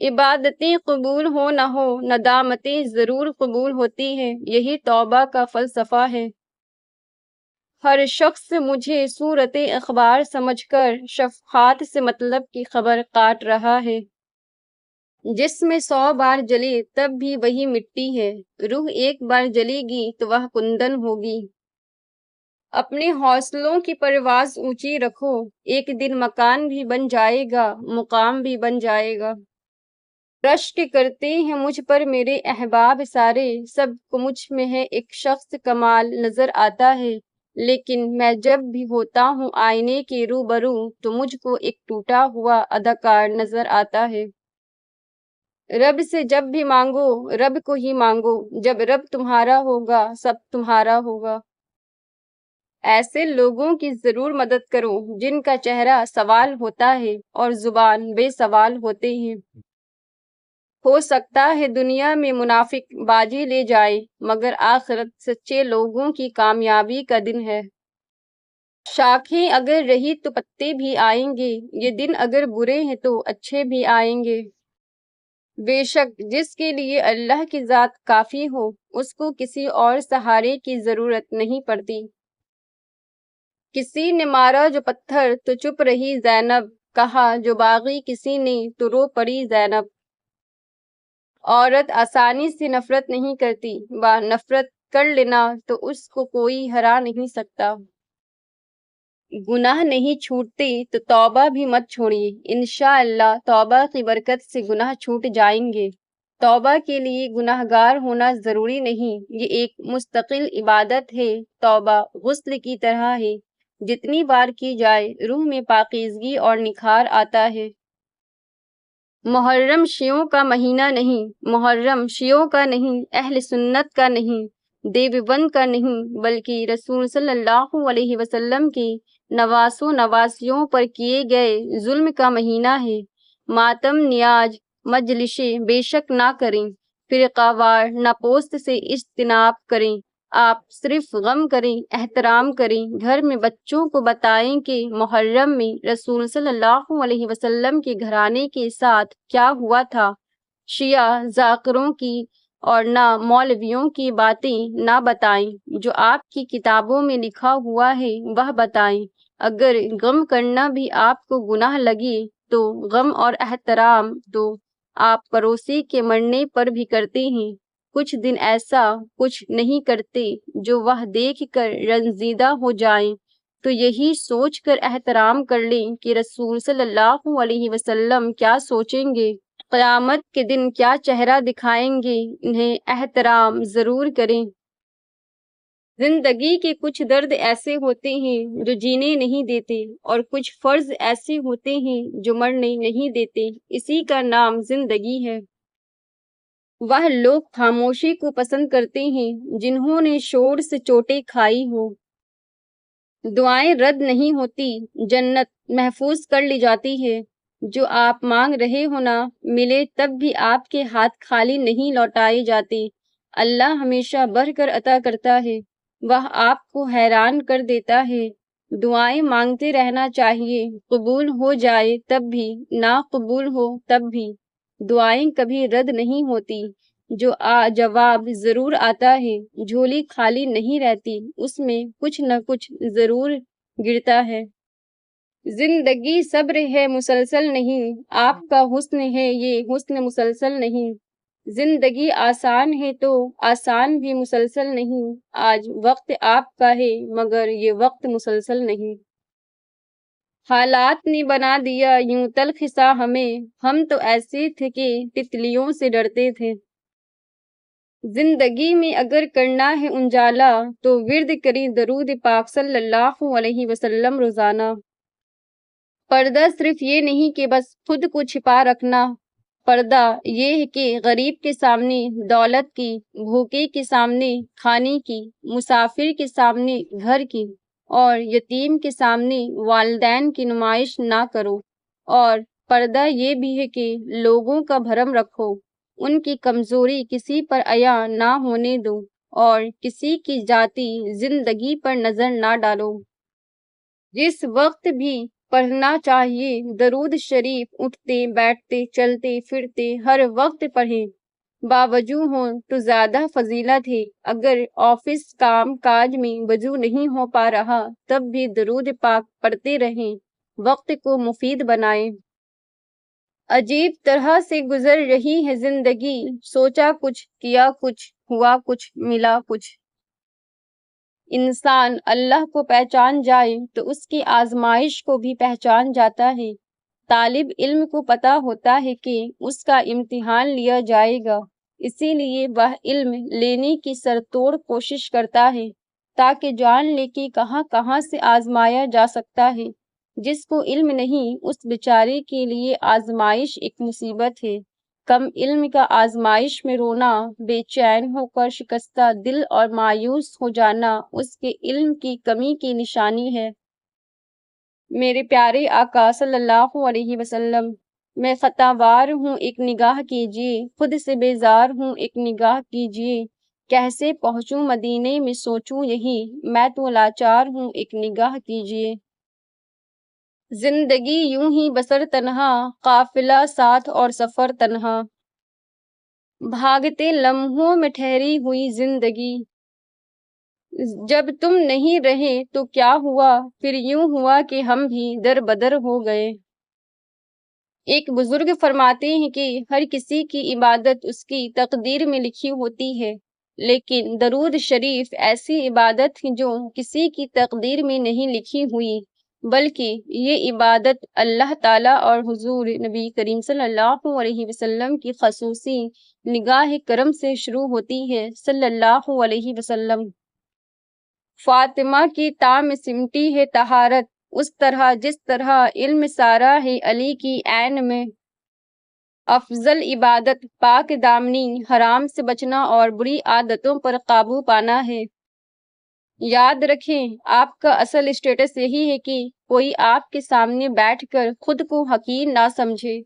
عبادتیں قبول ہو نہ ہو، ندامتیں ضرور قبول ہوتی ہیں، یہی توبہ کا فلسفہ ہے۔ ہر شخص مجھے صورت اخبار سمجھ کر شفقات سے مطلب کی خبر کاٹ رہا ہے۔ جس میں 100 بار جلے تب بھی وہی مٹی ہے، روح ایک بار جلے گی تو وہ کندن ہوگی۔ اپنے حوصلوں کی پرواز اونچی رکھو، ایک دن مکان بھی بن جائے گا، مقام بھی بن جائے گا۔ رشک کرتے ہیں مجھ پر میرے احباب سارے، سب کو مجھ میں ہے ایک شخص کمال نظر آتا ہے، لیکن میں جب بھی ہوتا ہوں آئینے کے روبرو تو مجھ کو ایک ٹوٹا ہوا اداکار نظر آتا ہے۔ رب سے جب بھی مانگو رب کو ہی مانگو، جب رب تمہارا ہوگا سب تمہارا ہوگا۔ ایسے لوگوں کی ضرور مدد کرو جن کا چہرہ سوال ہوتا ہے اور زبان بے سوال ہوتے ہیں۔ ہو سکتا ہے دنیا میں منافق بازی لے جائے، مگر آخرت سچے لوگوں کی کامیابی کا دن ہے۔ شاخیں اگر رہی تو پتے بھی آئیں گے، یہ دن اگر برے ہیں تو اچھے بھی آئیں گے۔ بے شک جس کے لیے اللہ کی ذات کافی ہو، اس کو کسی اور سہارے کی ضرورت نہیں پڑتی۔ کسی نے مارا جو پتھر تو چپ رہی زینب، کہا جو باغی کسی نے تو رو پڑی زینب۔ عورت آسانی سے نفرت نہیں کرتی، نفرت کر لینا تو اس کو کوئی ہرا نہیں سکتا۔ گناہ نہیں چھوٹتے تو توبہ بھی مت چھوڑیے، انشاءاللہ توبہ کی برکت سے گناہ چھوٹ جائیں گے۔ توبہ کے لیے گناہ گار ہونا ضروری نہیں، یہ ایک مستقل عبادت ہے۔ توبہ غسل کی طرح ہے، جتنی بار کی جائے روح میں پاکیزگی اور نکھار آتا ہے۔ محرم شیعوں کا مہینہ نہیں، محرم شیعوں کا نہیں، اہل سنت کا نہیں، دیوبند کا نہیں، بلکہ رسول صلی اللہ علیہ وسلم کی نواس و نواسیوں پر کیے گئے ظلم کا مہینہ ہے۔ ماتم نیاز مجلسیں بے شک نہ کریں، فرقہ وار نپوست سے اجتناب کریں، آپ صرف غم کریں، احترام کریں، گھر میں بچوں کو بتائیں کہ محرم میں رسول صلی اللہ علیہ وسلم کے گھرانے کے ساتھ کیا ہوا تھا۔ شیعہ ذاکروں کی اور نہ مولویوں کی باتیں نہ بتائیں، جو آپ کی کتابوں میں لکھا ہوا ہے وہ بتائیں۔ اگر غم کرنا بھی آپ کو گناہ لگے تو غم اور احترام تو آپ پڑوسی کے مرنے پر بھی کرتے ہیں، کچھ دن ایسا کچھ نہیں کرتے جو وہ دیکھ کر رنجیدہ ہو جائیں، تو یہی سوچ کر احترام کر لیں کہ رسول صلی اللہ علیہ وسلم کیا سوچیں گے، قیامت کے دن کیا چہرہ دکھائیں گے، انہیں احترام ضرور کریں۔ زندگی کے کچھ درد ایسے ہوتے ہیں جو جینے نہیں دیتے، اور کچھ فرض ایسے ہوتے ہیں جو مرنے نہیں دیتے، اسی کا نام زندگی ہے۔ وہ لوگ خاموشی کو پسند کرتے ہیں جنہوں نے شور سے چوٹیں کھائی ہو۔ دعائیں رد نہیں ہوتی، جنت محفوظ کر لی جاتی ہے۔ جو آپ مانگ رہے ہو نہ ملے تب بھی آپ کے ہاتھ خالی نہیں لوٹائے جاتے۔ اللہ ہمیشہ بڑھ کر عطا کرتا ہے، وہ آپ کو حیران کر دیتا ہے۔ دعائیں مانگتے رہنا چاہیے، قبول ہو جائے تب بھی، نہ قبول ہو تب بھی۔ دعائیں کبھی رد نہیں ہوتی، جواب ضرور آتا ہے۔ جھولی خالی نہیں رہتی، اس میں کچھ نہ کچھ ضرور گرتا ہے۔ زندگی صبر ہے مسلسل نہیں، آپ کا حسن ہے یہ حسن مسلسل نہیں۔ زندگی آسان ہے تو آسان بھی مسلسل نہیں، آج وقت آپ کا ہے مگر یہ وقت مسلسل نہیں۔ حالات نے بنا دیا یوں تلخ سا ہمیں، ہم تو ایسے تھے کہ تتلیوں سے ڈرتے تھے۔ زندگی میں اگر کرنا ہے انجالا تو ورد کریں درود پاک صلی اللہ علیہ وسلم روزانہ۔ پردہ صرف یہ نہیں کہ بس خود کو چھپا رکھنا، پردہ یہ ہے کہ غریب کے سامنے دولت کی، بھوکے کے سامنے کھانے کی، مسافر کے سامنے گھر کی، اور یتیم کے سامنے والدین کی نمائش نہ کرو۔ اور پردہ یہ بھی ہے کہ لوگوں کا بھرم رکھو، ان کی کمزوری کسی پر عیاں نہ ہونے دو، اور کسی کی ذاتی زندگی پر نظر نہ ڈالو۔ جس وقت بھی پڑھنا چاہیے۔ درود شریف اٹھتے بیٹھتے چلتے پھرتے ہر وقت پڑھیں۔ باوضو ہوں تو زیادہ فضیلت ہے۔ اگر آفس کام کاج میں وضو نہیں ہو پا رہا تب بھی درود پاک پڑھتے رہیں، وقت کو مفید بنائیں۔ عجیب طرح سے گزر رہی ہے زندگی، سوچا کچھ کیا کچھ ہوا کچھ ملا کچھ۔ انسان اللہ کو پہچان جائے تو اس کی آزمائش کو بھی پہچان جاتا ہے۔ طالب علم کو پتہ ہوتا ہے کہ اس کا امتحان لیا جائے گا، اسی لیے وہ علم لینے کی سرتوڑ کوشش کرتا ہے تاکہ جان لے کہ کہاں کہاں سے آزمایا جا سکتا ہے۔ جس کو علم نہیں اس بیچارے کے لیے آزمائش ایک مصیبت ہے۔ کم علم کا آزمائش میں رونا، بے چین ہو کر شکستہ دل اور مایوس ہو جانا اس کے علم کی کمی کی نشانی ہے۔ میرے پیارے آقا صلی اللہ علیہ وسلم، میں خطا وار ہوں ایک نگاہ کیجیے، خود سے بیزار ہوں ایک نگاہ کیجیے، کیسے پہنچوں مدینے میں سوچوں یہی، میں تو لاچار ہوں ایک نگاہ کیجیے۔ زندگی یوں ہی بسر تنہا، قافلہ ساتھ اور سفر تنہا، بھاگتے لمحوں میں ٹھہری ہوئی زندگی۔ جب تم نہیں رہے تو کیا ہوا، پھر یوں ہوا کہ ہم بھی در بدر ہو گئے۔ ایک بزرگ فرماتے ہیں کہ ہر کسی کی عبادت اس کی تقدیر میں لکھی ہوتی ہے، لیکن درود شریف ایسی عبادت ہے جو کسی کی تقدیر میں نہیں لکھی ہوئی، بلکہ یہ عبادت اللہ تعالیٰ اور حضور نبی کریم صلی اللہ علیہ وسلم کی خصوصی نگاہ کرم سے شروع ہوتی ہے۔ صلی اللہ علیہ وسلم۔ فاطمہ کی تاں میں سمٹی ہے طہارت، اس طرح جس طرح علم سارا ہے علی کی عین میں۔ افضل عبادت پاک دامنی، حرام سے بچنا اور بری عادتوں پر قابو پانا ہے۔ یاد رکھیں، آپ کا اصل اسٹیٹس یہی ہے کہ کوئی آپ کے سامنے بیٹھ کر خود کو حقیر نہ سمجھے۔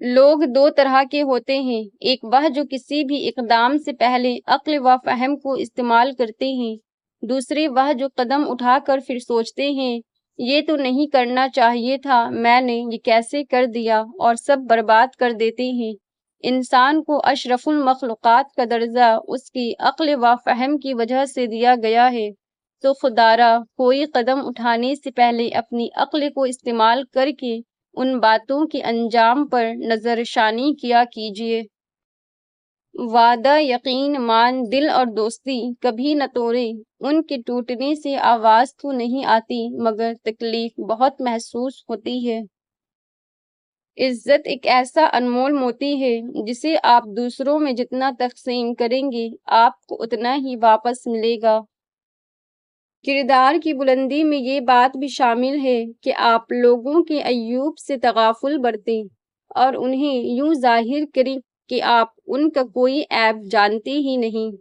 لوگ دو طرح کے ہوتے ہیں، ایک وہ جو کسی بھی اقدام سے پہلے عقل و فہم کو استعمال کرتے ہیں، دوسرے وہ جو قدم اٹھا کر پھر سوچتے ہیں یہ تو نہیں کرنا چاہیے تھا، میں نے یہ کیسے کر دیا، اور سب برباد کر دیتے ہیں۔ انسان کو اشرف المخلوقات کا درجہ اس کی عقل و فہم کی وجہ سے دیا گیا ہے، تو خدارا کوئی قدم اٹھانے سے پہلے اپنی عقل کو استعمال کر کے ان باتوں کے انجام پر نظر ثانی کیا کیجیے۔ وعدہ یقین مان دل اور دوستی کبھی نہ توڑے، ان کے ٹوٹنے سے آواز تو نہیں آتی مگر تکلیف بہت محسوس ہوتی ہے۔ عزت ایک ایسا انمول موتی ہے جسے آپ دوسروں میں جتنا تقسیم کریں گے آپ کو اتنا ہی واپس ملے گا۔ کردار کی بلندی میں یہ بات بھی شامل ہے کہ آپ لوگوں کے عیوب سے تغافل برتیں اور انہیں یوں ظاہر کریں کہ آپ ان کا کوئی عیب جانتے ہی نہیں۔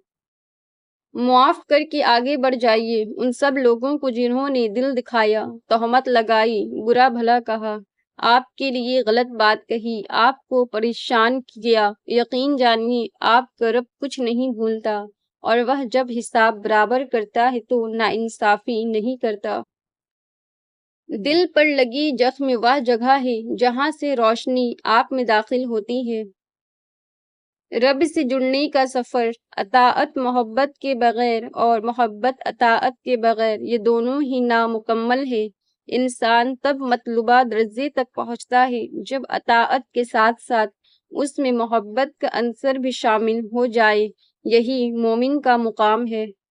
معاف کر کے آگے بڑھ جائیے ان سب لوگوں کو جنہوں نے دل دکھایا، تہمت لگائی، برا بھلا کہا، آپ کے لیے غلط بات کہی، آپ کو پریشان کیا۔ یقین جانیے آپ کا رب کچھ نہیں بھولتا، اور وہ جب حساب برابر کرتا ہے تو ناانصافی نہیں کرتا۔ دل پر لگی زخم وہ جگہ ہے جہاں سے روشنی آپ میں داخل ہوتی ہے۔ رب سے جڑنے کا سفر اطاعت محبت کے بغیر اور محبت اطاعت کے بغیر یہ دونوں ہی نامکمل ہے۔ انسان تب مطلوبہ درجے تک پہنچتا ہے جب اطاعت کے ساتھ ساتھ اس میں محبت کا عنصر بھی شامل ہو جائے، یہی مومن کا مقام ہے۔